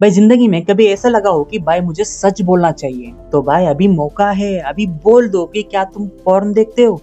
भाई जिंदगी में कभी ऐसा लगा हो कि भाई मुझे सच बोलना चाहिए, तो भाई अभी मौका है, अभी बोल दो कि क्या तुम पॉर्न देखते हो।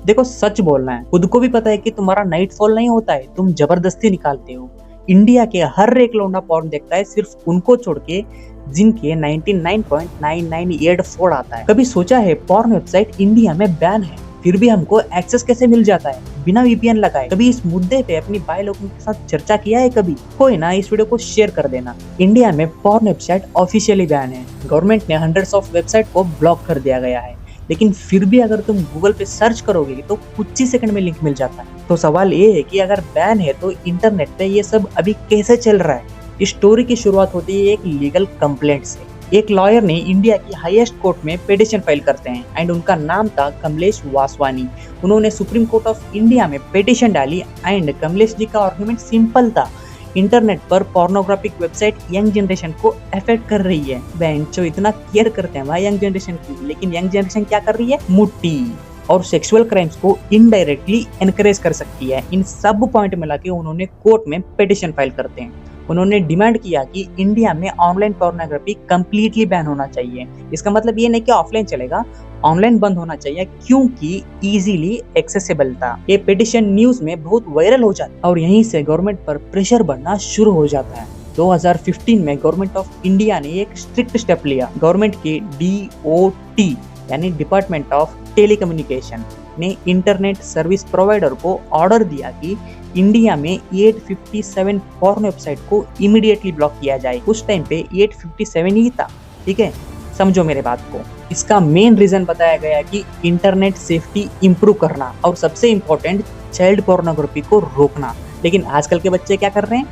देखो सच बोलना है, खुद को भी पता है कि तुम्हारा नाइट फॉल नहीं होता है, तुम जबरदस्ती निकालते हो। इंडिया के हर एक लौंडा पॉर्न देखता है, सिर्फ उनको छोड़ के जिनके 99.998 आता है। कभी सोचा है पॉर्न वेबसाइट इंडिया में बैन है, फिर भी हमको एक्सेस कैसे मिल जाता है बिना वीपीएन लगाए? कभी इस मुद्दे पे अपनी भाई लोगों के साथ चर्चा किया है? कभी कोई ना इस वीडियो को शेयर कर देना। इंडिया में पॉर्न वेबसाइट ऑफिशियली बैन है, गवर्नमेंट ने हंड्रेड्स ऑफ वेबसाइट को ब्लॉक कर दिया गया है, लेकिन फिर भी अगर तुम गूगल पे सर्च करोगे तो कुछ ही सेकंड में लिंक मिल जाता है। तो सवाल ये है कि अगर बैन है तो इंटरनेट पे ये सब अभी कैसे चल रहा है? इस स्टोरी की शुरुआत होती है एक लीगल कंप्लेंट से। एक लॉयर ने इंडिया की हाईएस्ट कोर्ट में पिटीशन फाइल करते हैं एंड उनका नाम था कमलेश वासवानी। उन्होंने सुप्रीम कोर्ट ऑफ इंडिया में पिटीशन डाली एंड कमलेश जी का आर्गुमेंट सिंपल था, इंटरनेट पर पोर्नोग्राफिक वेबसाइट यंग जनरेशन को अफेक्ट कर रही है। बेंचो इतना केयर करते हैं भाई यंग जनरेशन की, लेकिन यंग जनरेशन क्या कर रही है? मुट्ठी और सेक्सुअल क्राइम्स को इनडायरेक्टली एनकरेज कर सकती है। इन सब पॉइंट मिला के उन्होंने कोर्ट में पिटीशन फाइल करते हैं। उन्होंने डिमांड किया कि इंडिया में ऑनलाइन पोर्नोग्राफी कंप्लीटली बैन होना चाहिए। इसका मतलब ये नहीं कि ऑफलाइन चलेगा, ऑनलाइन बंद होना चाहिए, क्योंकि इजीली एक्सेसिबल था। ये पिटीशन न्यूज में बहुत वायरल हो जाता और यहीं से गवर्नमेंट पर प्रेशर बढ़ना शुरू हो जाता है। 2015 में गवर्नमेंट ऑफ इंडिया ने एक स्ट्रिक्ट स्टेप लिया। गवर्नमेंट के DOT यानी डिपार्टमेंट ऑफ टेलीकम्युनिकेशन ने इंटरनेट सर्विस प्रोवाइडर को ऑर्डर दिया कि इंडिया में 857 पॉर्न वेबसाइट को इमीडिएटली ब्लॉक किया जाए। उस टाइम पे 857 ही था, ठीक है, समझो मेरे बात को। इसका मेन रीजन बताया गया कि इंटरनेट सेफ्टी इंप्रूव करना और सबसे इम्पोर्टेंट चाइल्ड पोर्नोग्राफी को रोकना। लेकिन आजकल के बच्चे क्या कर रहे हैं?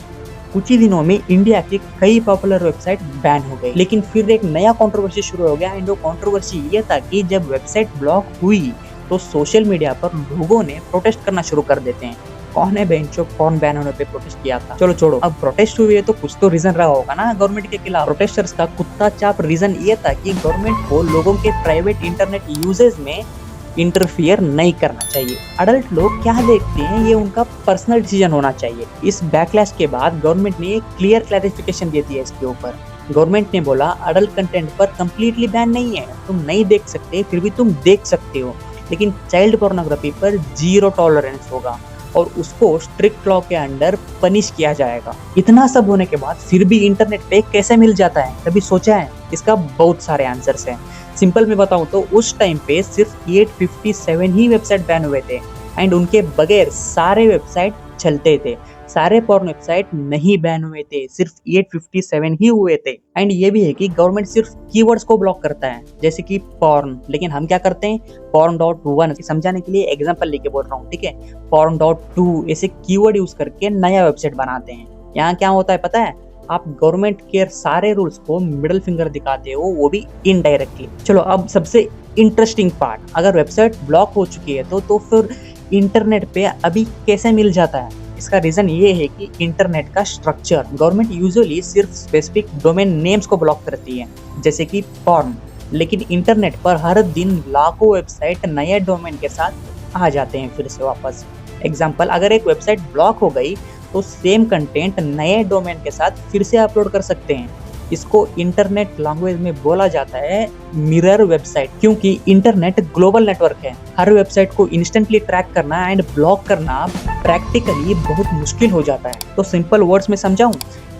कुछ ही दिनों में इंडिया की कई पॉपुलर वेबसाइट बैन हो गई, लेकिन फिर एक नया कंट्रोवर्सी शुरू हो गया एंड वो कंट्रोवर्सी ये था कि जब वेबसाइट ब्लॉक हुई तो सोशल मीडिया पर लोगों ने प्रोटेस्ट करना शुरू कर देते हैं। कौन है बेंचो कौन बैन होने पे प्रोटेस्ट किया था? चलो छोड़ो, अब प्रोटेस्ट हुई है तो कुछ तो रीजन रहा होगा ना गवर्नमेंट के खिलाफ। प्रोटेस्टर्स का कुत्ता चाप रीजन ये था कि गवर्नमेंट को लोगों के प्राइवेट इंटरनेट यूजेज में इंटरफियर नहीं करना चाहिए। अडल्ट लोग क्या देखते हैं ये उनका पर्सनल डिसीजन होना चाहिए। इस बैकलैश के बाद गवर्नमेंट ने एक क्लियर क्लैरिफिकेशन दे दिया इसके ऊपर। गवर्नमेंट ने बोला अडल्ट कंटेंट पर कंप्लीटली बैन नहीं है, तुम नहीं देख सकते, फिर भी तुम देख सकते हो, लेकिन चाइल्ड पोर्नोग्राफी पर 0 टॉलरेंस होगा और उसको स्ट्रिक्ट लॉ के अंडर पनिश किया जाएगा। इतना सब होने के बाद फिर भी इंटरनेट पे कैसे मिल जाता है? कभी सोचा है? इसका बहुत सारे आंसर्स हैं। सिंपल में बताऊं तो उस टाइम पे सिर्फ 857 ही वेबसाइट बैन हुए थे एंड उनके बगैर सारे वेबसाइट चलते थे। सारे पॉर्न वेबसाइट नहीं बैन हुए थे, सिर्फ 857 ही हुए थे। एंड ये भी है कि गवर्नमेंट सिर्फ कीवर्ड्स को ब्लॉक करता है, जैसे कि पॉर्न, लेकिन हम क्या करते हैं? porn.1 समझाने के लिए एग्जांपल लेके बोल रहा हूँ, ठीक है। porn.2 ऐसे कीवर्ड यूज करके नया वेबसाइट बनाते हैं। यहाँ क्या होता है पता है? आप गवर्नमेंट के सारे रूल्स को मिडिल फिंगर दिखाते हो, वो भी इनडायरेक्टली। चलो अब सबसे इंटरेस्टिंग पार्ट, अगर वेबसाइट ब्लॉक हो चुकी है तो फिर इंटरनेट पे अभी कैसे मिल जाता है? इसका रीजन ये है कि इंटरनेट का स्ट्रक्चर। गवर्नमेंट यूजुअली सिर्फ स्पेसिफिक डोमेन नेम्स को ब्लॉक करती है, जैसे कि पॉर्न, लेकिन इंटरनेट पर हर दिन लाखों वेबसाइट नए डोमेन के साथ आ जाते हैं फिर से वापस। एग्जाम्पल, अगर एक वेबसाइट ब्लॉक हो गई तो सेम कंटेंट नए डोमेन के साथ फिर से अपलोड कर सकते हैं। इसको इंटरनेट लैंग्वेज में बोला जाता है मिरर वेबसाइट, क्योंकि इंटरनेट ग्लोबल नेटवर्क है। हर वेबसाइट को इंस्टेंटली ट्रैक करना एंड ब्लॉक करना प्रैक्टिकली बहुत मुश्किल हो जाता है। तो सिंपल वर्ड्स में समझाऊं,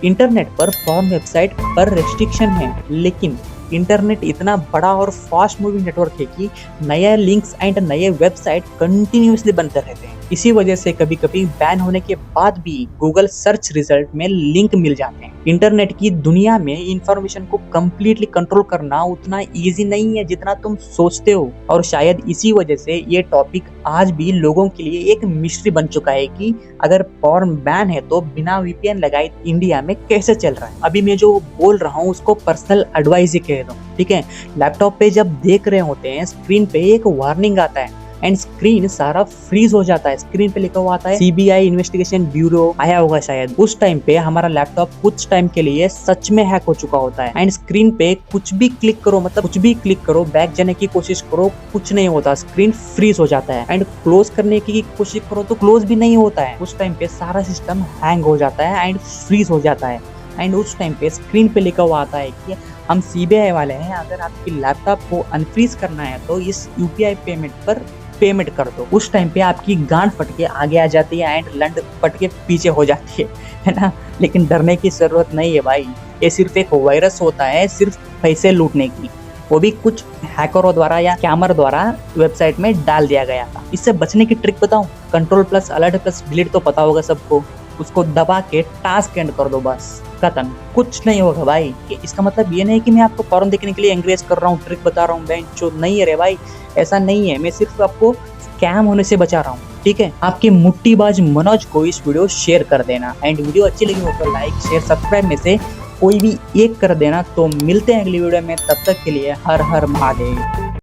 इंटरनेट पर पॉर्न वेबसाइट पर रेस्ट्रिक्शन है, लेकिन इंटरनेट इतना बड़ा और फास्ट मूविंग नेटवर्क है कि नए लिंक्स एंड नए वेबसाइट कंटिन्यूसली बनते रहते हैं। इसी वजह से कभी कभी बैन होने के बाद भी गूगल सर्च रिजल्ट में लिंक मिल जाते हैं। इंटरनेट की दुनिया में इंफॉर्मेशन को कंप्लीटली कंट्रोल करना उतना इजी नहीं है जितना तुम सोचते हो, और शायद इसी वजह से ये टॉपिक आज भी लोगों के लिए एक मिस्ट्री बन चुका है कि अगर पॉर्न बैन है तो बिना वीपीएन लगाए इंडिया में कैसे चल रहा है। अभी मैं जो बोल रहा हूँ उसको पर्सनल एडवाइस ही कह रहा हूँ, ठीक है। लैपटॉप पे जब देख रहे होते हैं स्क्रीन पे एक वार्निंग आता है एंड स्क्रीन सारा फ्रीज हो जाता है। स्क्रीन पे लिखा हुआ आता है CBI इन्वेस्टिगेशन ब्यूरो, आया होगा शायद। उस टाइम पे हमारा लैपटॉप कुछ टाइम के लिए सच में हैक हो चुका होता है एंड स्क्रीन पे कुछ भी क्लिक करो, मतलब कुछ भी क्लिक करो, बैक जाने की कोशिश करो, कुछ नहीं होता, स्क्रीन फ्रीज हो जाता है। एंड क्लोज करने की कोशिश करो तो क्लोज भी नहीं होता है। उस टाइम पे सारा सिस्टम हैंग हो जाता है एंड फ्रीज हो जाता है। एंड उस टाइम पे स्क्रीन पे लिखा हुआ आता है कि हम सीबीआई वाले हैं, अगर आपकी लैपटॉप को अनफ्रीज करना है तो इस यूपीआई पेमेंट पर पेमेंट कर दो। उस टाइम पे आपकी गांड फट के आगे आ जाती है एंड लंड फट के पीछे हो जाती है ना। लेकिन डरने की जरूरत नहीं है भाई, ये सिर्फ एक वायरस होता है, सिर्फ पैसे लूटने की, वो भी कुछ हैकरों द्वारा या स्कैमर द्वारा वेबसाइट में डाल दिया गया था। इससे बचने की ट्रिक बताऊं, control plus alert plus delete तो पता होगा सबको, उसको दबा के टास्क एंड कर दो, बस खत्म, कुछ नहीं होगा भाई। इसका मतलब ये नहीं कि मैं आपको फॉरन देखने के लिए एंकरेज कर रहा हूँ, ट्रिक बता रहा हूँ, बेंच जो नहीं है रे भाई, ऐसा नहीं है, मैं सिर्फ आपको स्कैम होने से बचा रहा हूँ, ठीक है। आपके मुट्ठीबाज मनोज को इस वीडियो शेयर कर देना एंड वीडियो अच्छी लगी हो तो लाइक शेयर सब्सक्राइब में से कोई भी एक कर देना। तो मिलते हैं अगली वीडियो में, तब तक के लिए हर हर महादेव।